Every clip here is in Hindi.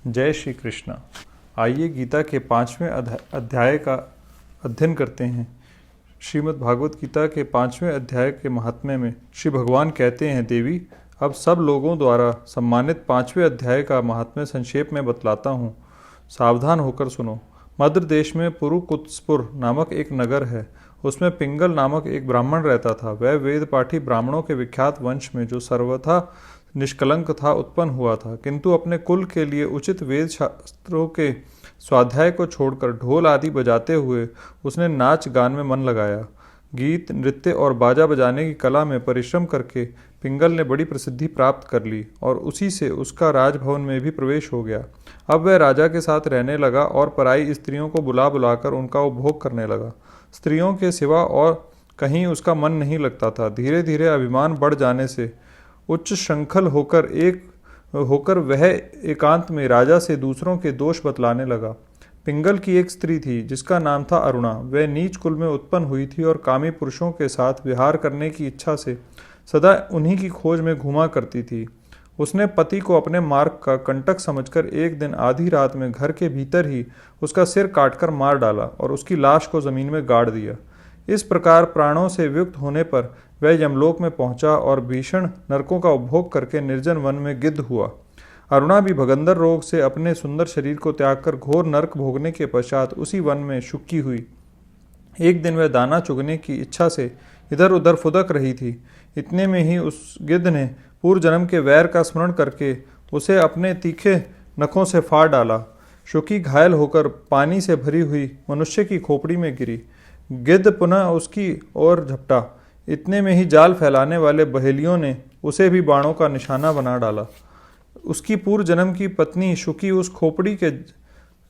जय श्री कृष्ण। आइए गीता के 5वें अध्याय का अध्ययन करते हैं। श्रीमद् भागवत गीता के 5वें अध्याय के महात्म्य में श्री भगवान कहते हैं, देवी अब सब लोगों द्वारा सम्मानित 5वें अध्याय का महात्म्य संक्षेप में बतलाता हूँ, सावधान होकर सुनो। मद्र देश में पुरुकुत्सपुर नामक एक नगर है। उसमें पिंगल नामक एक ब्राह्मण रहता था। वह वेद पाठी ब्राह्मणों के विख्यात वंश में, जो सर्वथा निष्कलंक था, उत्पन्न हुआ था, किंतु अपने कुल के लिए उचित वेद शास्त्रों के स्वाध्याय को छोड़कर ढोल आदि बजाते हुए उसने नाच गान में मन लगाया। गीत, नृत्य और बाजा बजाने की कला में परिश्रम करके पिंगल ने बड़ी प्रसिद्धि प्राप्त कर ली और उसी से उसका राजभवन में भी प्रवेश हो गया। अब वह राजा के साथ रहने लगा और पराई स्त्रियों को बुला बुलाकर उनका उपभोग करने लगा। स्त्रियों के सिवा और कहीं उसका मन नहीं लगता था। धीरे धीरे अभिमान बढ़ जाने से उच्च श्रृंखल होकर वह एकांत में राजा से दूसरों के दोष बतलाने लगा। पिंगल की एक स्त्री थी जिसका नाम था अरुणा। वह नीच कुल में उत्पन्न हुई थी और कामी पुरुषों के साथ विहार करने की इच्छा से सदा उन्हीं की खोज में घूमा करती थी। उसने पति को अपने मार्ग का कंटक समझकर एक दिन आधी रात में घर के भीतर ही उसका सिर काटकर मार डाला और उसकी लाश को जमीन में गाड़ दिया। इस प्रकार प्राणों से वियुक्त होने पर वह यमलोक में पहुंचा और भीषण नरकों का उपभोग करके निर्जन वन में गिद्ध हुआ। अरुणा भी भगंदर रोग से अपने सुंदर शरीर को त्याग कर घोर नरक भोगने के पश्चात उसी वन में शुक्की हुई। एक दिन वह दाना चुगने की इच्छा से इधर उधर फुदक रही थी। इतने में ही उस गिद्ध ने पूर्व जन्म के वैर का स्मरण करके उसे अपने तीखे नखों से फाड़ डाला। शुकी घायल होकर पानी से भरी हुई मनुष्य की खोपड़ी में गिरी। गिद्ध पुनः उसकी ओर झपटा। इतने में ही जाल फैलाने वाले बहेलियों ने उसे भी बाणों का निशाना बना डाला। उसकी पूर्व जन्म की पत्नी शुकी उस खोपड़ी के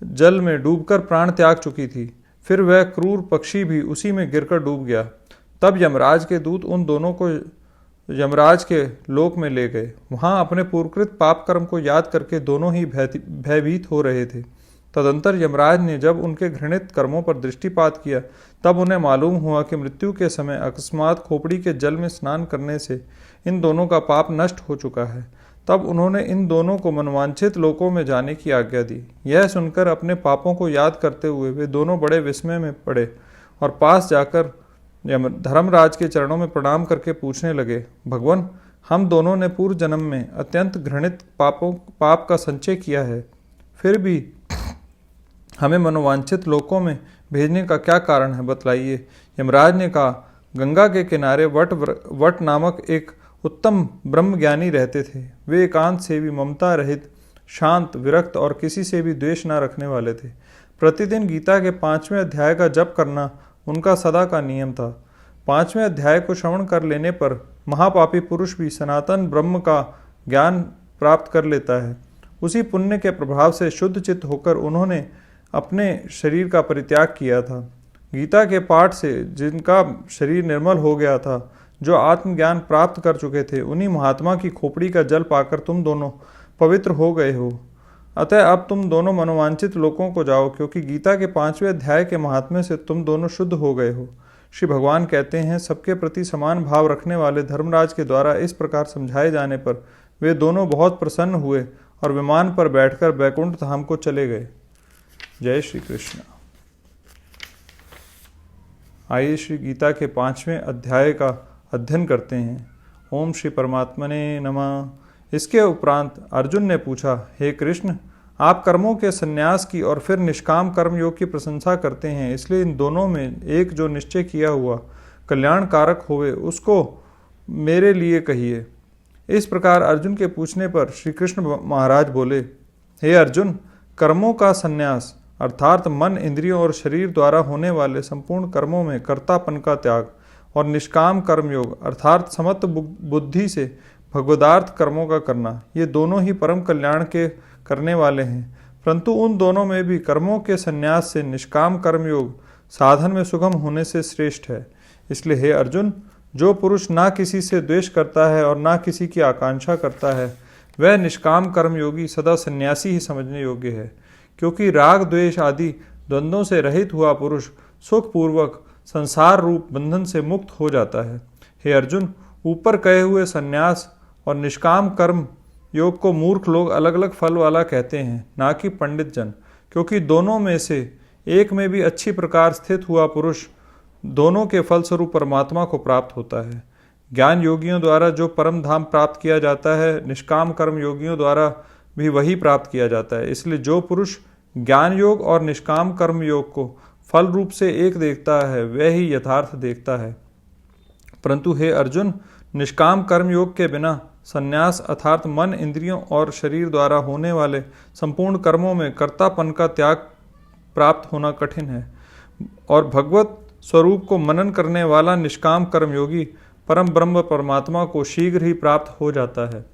जल में डूबकर प्राण त्याग चुकी थी। फिर वह क्रूर पक्षी भी उसी में गिरकर डूब गया। तब यमराज के दूत उन दोनों को यमराज के लोक में ले गए। वहां अपने पूर्वकृत पाप कर्म को याद करके दोनों ही भयभीत हो रहे थे। तदंतर यमराज ने जब उनके घृणित कर्मों पर दृष्टिपात किया, तब उन्हें मालूम हुआ कि मृत्यु के समय अकस्मात खोपड़ी के जल में स्नान करने से इन दोनों का पाप नष्ट हो चुका है। तब उन्होंने इन दोनों को मनवांछित लोकों में जाने की आज्ञा दी। यह सुनकर अपने पापों को याद करते हुए वे दोनों बड़े विस्मय में पड़े और पास जाकर धर्मराज के चरणों में प्रणाम करके पूछने लगे, भगवान, हम दोनों ने पूर्व जन्म में अत्यंत घृणित पाप का संचय किया है, फिर भी हमें मनोवांछित लोकों में भेजने का क्या कारण है, बतलाइए। यमराज ने कहा, गंगा के किनारे वट नामक एक उत्तम ब्रह्मज्ञानी रहते थे। वे एकांत से भी ममता रहित, शांत, विरक्त और किसी से भी द्वेष न रखने वाले थे। प्रतिदिन गीता के 5वें अध्याय का जप करना उनका सदा का नियम था। 5वें अध्याय को श्रवण कर लेने पर महापापी पुरुष भी सनातन ब्रह्म का ज्ञान प्राप्त कर लेता है। उसी पुण्य के प्रभाव से शुद्ध चित्त होकर उन्होंने अपने शरीर का परित्याग किया था। गीता के पाठ से जिनका शरीर निर्मल हो गया था, जो आत्मज्ञान प्राप्त कर चुके थे, उन्हीं महात्मा की खोपड़ी का जल पाकर तुम दोनों पवित्र हो गए हो। अतः अब तुम दोनों मनोवांछित लोकों को जाओ, क्योंकि गीता के 5वें अध्याय के महात्म्य से तुम दोनों शुद्ध हो गए हो। श्री भगवान कहते हैं, सबके प्रति समान भाव रखने वाले धर्मराज के द्वारा इस प्रकार समझाए जाने पर वे दोनों बहुत प्रसन्न हुए और विमान पर बैठकर बैकुंठ धाम को चले गए। जय श्री कृष्ण। आइए श्री गीता के 5वें अध्याय का अध्ययन करते हैं। ओम श्री परमात्मने नमः। इसके उपरांत अर्जुन ने पूछा, हे कृष्ण, आप कर्मों के संन्यास की और फिर निष्काम कर्मयोग की प्रशंसा करते हैं, इसलिए इन दोनों में एक जो निश्चय किया हुआ कल्याण कारक होवे उसको मेरे लिए कहिए। इस प्रकार अर्जुन के पूछने पर श्री कृष्ण महाराज बोले, हे अर्जुन, कर्मों का संन्यास अर्थात मन, इंद्रियों और शरीर द्वारा होने वाले संपूर्ण कर्मों में कर्तापन का त्याग और निष्काम कर्मयोग अर्थात समत्व बुद्धि से भगवदार्थ कर्मों का करना, ये दोनों ही परम कल्याण के करने वाले हैं। परंतु उन दोनों में भी कर्मों के संन्यास से निष्काम कर्मयोग साधन में सुगम होने से श्रेष्ठ है। इसलिए हे अर्जुन, जो पुरुष ना किसी से द्वेष करता है और ना किसी की आकांक्षा करता है, वह निष्काम कर्मयोगी सदा सन्यासी ही समझने योग्य है। क्योंकि राग, द्वेष आदि द्वंद्वों से रहित हुआ पुरुष सुखपूर्वक संसार रूप बंधन से मुक्त हो जाता है। हे अर्जुन, ऊपर कहे हुए संन्यास और निष्काम कर्म योग को मूर्ख लोग अलग अलग फल वाला कहते हैं, ना कि पंडित जन, क्योंकि दोनों में से एक में भी अच्छी प्रकार स्थित हुआ पुरुष दोनों के फलस्वरूप परमात्मा को प्राप्त होता है। ज्ञान योगियों द्वारा जो परम धाम प्राप्त किया जाता है, निष्काम कर्म योगियों द्वारा भी वही प्राप्त किया जाता है। इसलिए जो पुरुष ज्ञान योग और निष्काम कर्म योग को फल रूप से एक देखता है, वह ही यथार्थ देखता है। परंतु हे अर्जुन, निष्काम कर्म योग के बिना संन्यास अर्थात मन, इंद्रियों और शरीर द्वारा होने वाले संपूर्ण कर्मों में कर्तापन का त्याग प्राप्त होना कठिन है, और भगवत स्वरूप को मनन करने वाला निष्काम कर्मयोगी परम ब्रह्म परमात्मा को शीघ्र ही प्राप्त हो जाता है।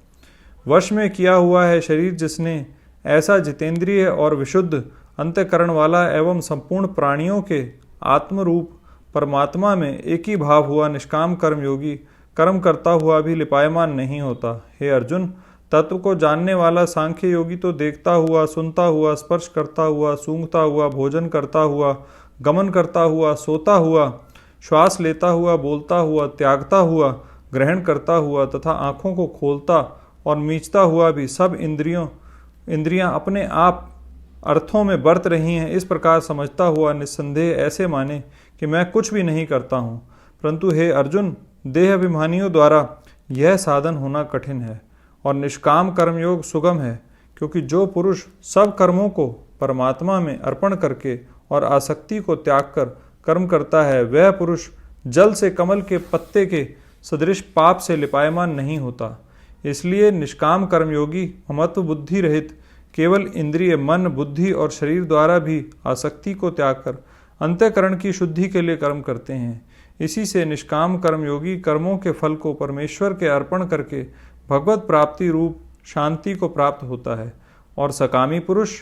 वश में किया हुआ है शरीर जिसने, ऐसा जितेंद्रिय और विशुद्ध अंतःकरण वाला एवं संपूर्ण प्राणियों के आत्मरूप परमात्मा में एक ही भाव हुआ निष्काम कर्मयोगी कर्म करता हुआ भी लिपायमान नहीं होता। हे अर्जुन, तत्व को जानने वाला सांख्य योगी तो देखता हुआ, सुनता हुआ, स्पर्श करता हुआ, सूंघता हुआ, भोजन करता हुआ, गमन करता हुआ, सोता हुआ, श्वास लेता हुआ, बोलता हुआ, त्यागता हुआ, ग्रहण करता हुआ तथा आँखों को खोलता और मीचता हुआ भी सब इंद्रियां अपने आप अर्थों में बरत रही हैं, इस प्रकार समझता हुआ निस्संदेह ऐसे माने कि मैं कुछ भी नहीं करता हूँ। परंतु हे अर्जुन, देह अभिमानियों द्वारा यह साधन होना कठिन है और निष्काम कर्मयोग सुगम है, क्योंकि जो पुरुष सब कर्मों को परमात्मा में अर्पण करके और आसक्ति को त्याग कर कर्म करता है, वह पुरुष जल से कमल के पत्ते के सदृश पाप से लिपायमान नहीं होता। इसलिए निष्काम कर्मयोगी ममत्व बुद्धि रहित केवल इंद्रिय, मन, बुद्धि और शरीर द्वारा भी आसक्ति को त्याग कर अंतःकरण की शुद्धि के लिए कर्म करते हैं। इसी से निष्काम कर्मयोगी कर्मों के फल को परमेश्वर के अर्पण करके भगवत प्राप्ति रूप शांति को प्राप्त होता है, और सकामी पुरुष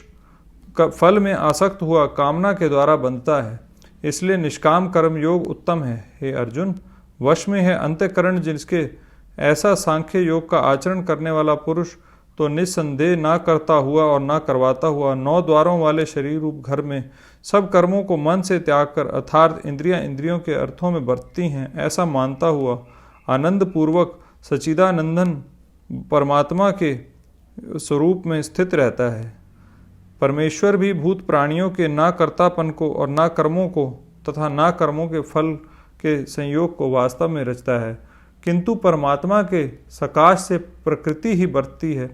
फल में आसक्त हुआ कामना के द्वारा बनता है। इसलिए निष्काम कर्म योग उत्तम है। हे अर्जुन, वश में है अंतःकरण जिसके, ऐसा सांख्य योग का आचरण करने वाला पुरुष तो निस्संदेह ना करता हुआ और ना करवाता हुआ 9 द्वारों वाले शरीर रूप घर में सब कर्मों को मन से त्याग कर अर्थात इंद्रियों के अर्थों में बरतती हैं, ऐसा मानता हुआ आनंद पूर्वक सच्चिदानंदन परमात्मा के स्वरूप में स्थित रहता है। परमेश्वर भी भूत प्राणियों के ना कर्तापन को और ना कर्मों को तथा ना कर्मों के फल के संयोग को वास्तव में रचता है, किंतु परमात्मा के सकाश से प्रकृति ही बरतती है,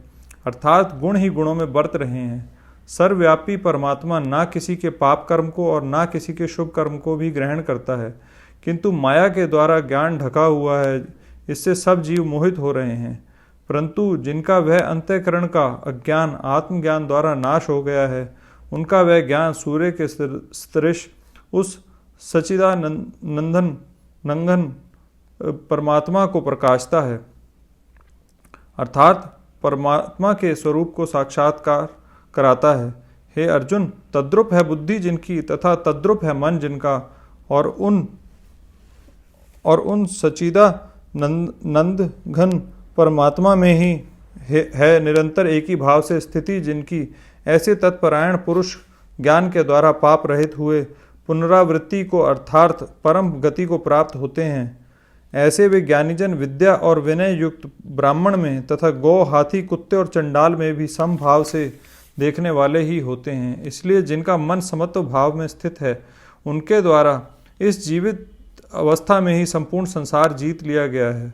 अर्थात गुण ही गुणों में बरत रहे हैं। सर्वव्यापी परमात्मा ना किसी के पाप कर्म को और ना किसी के शुभ कर्म को भी ग्रहण करता है, किंतु माया के द्वारा ज्ञान ढका हुआ है, इससे सब जीव मोहित हो रहे हैं। परंतु जिनका वह अंतःकरण का अज्ञान आत्मज्ञान द्वारा नाश हो गया है, उनका वह ज्ञान सूर्य के सदृश उस सच्चिदानंदन नंगन परमात्मा को प्रकाशता है, अर्थात परमात्मा के स्वरूप को साक्षात्कार कराता है। हे अर्जुन, तद्रुप है बुद्धि जिनकी तथा तद्रुप है मन जिनका, और उन सच्चिदानंद घन परमात्मा में ही है निरंतर एक ही भाव से स्थिति जिनकी, ऐसे तत्परायण पुरुष ज्ञान के द्वारा पाप रहित हुए पुनरावृत्ति को अर्थात परम गति को प्राप्त होते हैं। ऐसे वे ज्ञानीजन विद्या और विनय युक्त ब्राह्मण में तथा गौ, हाथी, कुत्ते और चंडाल में भी समभाव से देखने वाले ही होते हैं। इसलिए जिनका मन समत्व भाव में स्थित है, उनके द्वारा इस जीवित अवस्था में ही संपूर्ण संसार जीत लिया गया है,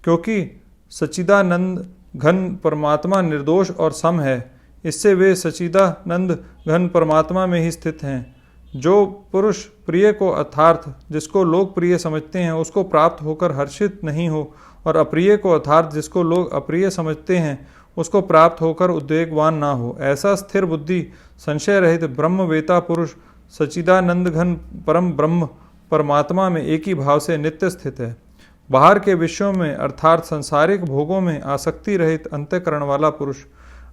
क्योंकि सच्चिदानंद घन परमात्मा निर्दोष और सम है। इससे वे सच्चिदानंद घन परमात्मा में ही स्थित हैं। जो पुरुष प्रिय को अर्थात जिसको लोग प्रिय समझते हैं उसको प्राप्त होकर हर्षित नहीं हो, और अप्रिय को अर्थात जिसको लोग अप्रिय समझते हैं उसको प्राप्त होकर उद्वेगवान ना हो, ऐसा स्थिर बुद्धि संशय रहित ब्रह्मवेता पुरुष सच्चिदानंद घन परम ब्रह्म परमात्मा में एक ही भाव से नित्य स्थित है। बाहर के विषयों में अर्थात सांसारिक भोगों में आसक्ति रहित अंतःकरण वाला पुरुष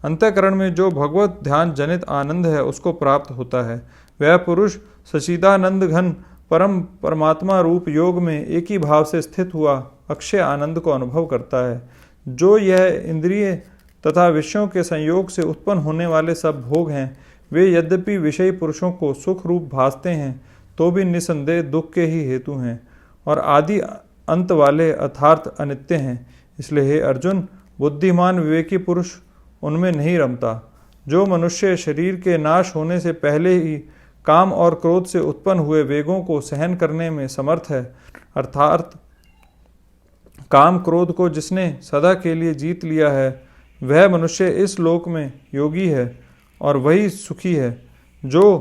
अंतःकरण में जो भगवत ध्यान जनित आनंद है उसको प्राप्त होता है। वह पुरुष सच्चिदानंद घन परम परमात्मा रूप योग में एक ही भाव से स्थित हुआ अक्षय आनंद को अनुभव करता है। जो यह इंद्रिय तथा विषयों के संयोग से उत्पन्न होने वाले सब भोग हैं, वे यद्यपि विषयी पुरुषों को सुख रूप भासते हैं, तो भी निसंदेह दुख के ही हेतु हैं और आदि अंत वाले अर्थात अनित्य हैं। इसलिए हे अर्जुन, बुद्धिमान विवेकी पुरुष उनमें नहीं रमता। जो मनुष्य शरीर के नाश होने से पहले ही काम और क्रोध से उत्पन्न हुए वेगों को सहन करने में समर्थ है, अर्थात काम क्रोध को जिसने सदा के लिए जीत लिया है, वह मनुष्य इस लोक में योगी है और वही सुखी है। जो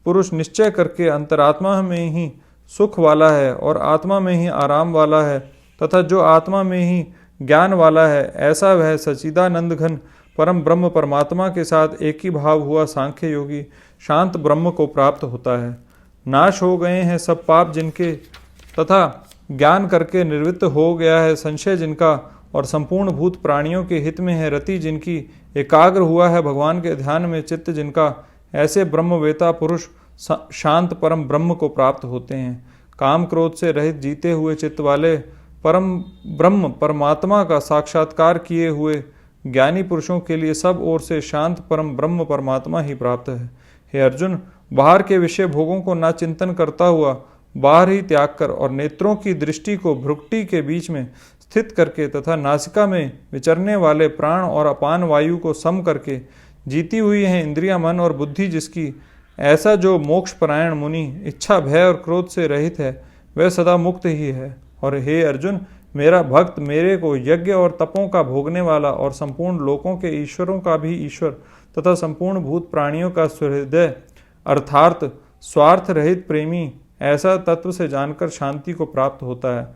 पुरुष निश्चय करके अंतरात्मा में ही सुख वाला है और आत्मा में ही आराम वाला है तथा जो आत्मा में ही ज्ञान वाला है, ऐसा वह सच्चिदानंद घन परम ब्रह्म परमात्मा के साथ एक ही भाव हुआ सांख्य योगी शांत ब्रह्म को प्राप्त होता है। नाश हो गए हैं सब पाप जिनके तथा ज्ञान करके निवृत्त हो गया है संशय जिनका, और संपूर्ण भूत प्राणियों के हित में है रति जिनकी, एकाग्र हुआ है भगवान के ध्यान में चित्त जिनका, ऐसे ब्रह्मवेता पुरुष शांत परम ब्रह्म को प्राप्त होते हैं। काम क्रोध से रहित जीते हुए चित्त वाले परम ब्रह्म परमात्मा का साक्षात्कार किए हुए ज्ञानी पुरुषों के लिए सब ओर से शांत परम ब्रह्म परमात्मा ही प्राप्त है। हे अर्जुन, बाहर के विषय भोगों को न चिंतन करता हुआ बाहर ही त्याग कर और नेत्रों की दृष्टि को भ्रुकुटी के बीच में स्थित करके तथा नासिका में विचरने वाले प्राण और अपान वायु को सम करके जीती हुई है इंद्रिया मन और बुद्धि जिसकी, ऐसा जो मोक्षपरायण मुनि इच्छा भय और क्रोध से रहित है, वह सदा मुक्त ही है। और हे अर्जुन, मेरा भक्त मेरे को यज्ञ और तपों का भोगने वाला और संपूर्ण लोकों के ईश्वरों का भी ईश्वर तथा संपूर्ण भूत प्राणियों का सुहृदय अर्थात स्वार्थ रहित प्रेमी ऐसा तत्व से जानकर शांति को प्राप्त होता है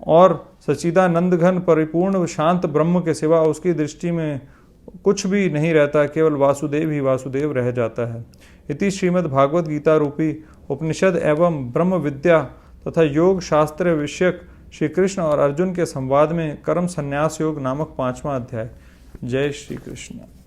और सच्चिदानंद घन परिपूर्ण शांत ब्रह्म के सिवा उसकी दृष्टि में कुछ भी नहीं रहता, केवल वासुदेव ही वासुदेव रह जाता है। इति श्रीमद् भागवत गीता रूपी उपनिषद एवं ब्रह्म विद्या तथा योग शास्त्र विषयक श्री कृष्ण और अर्जुन के संवाद में कर्म संन्यास योग नामक 5वां अध्याय। जय श्री कृष्ण।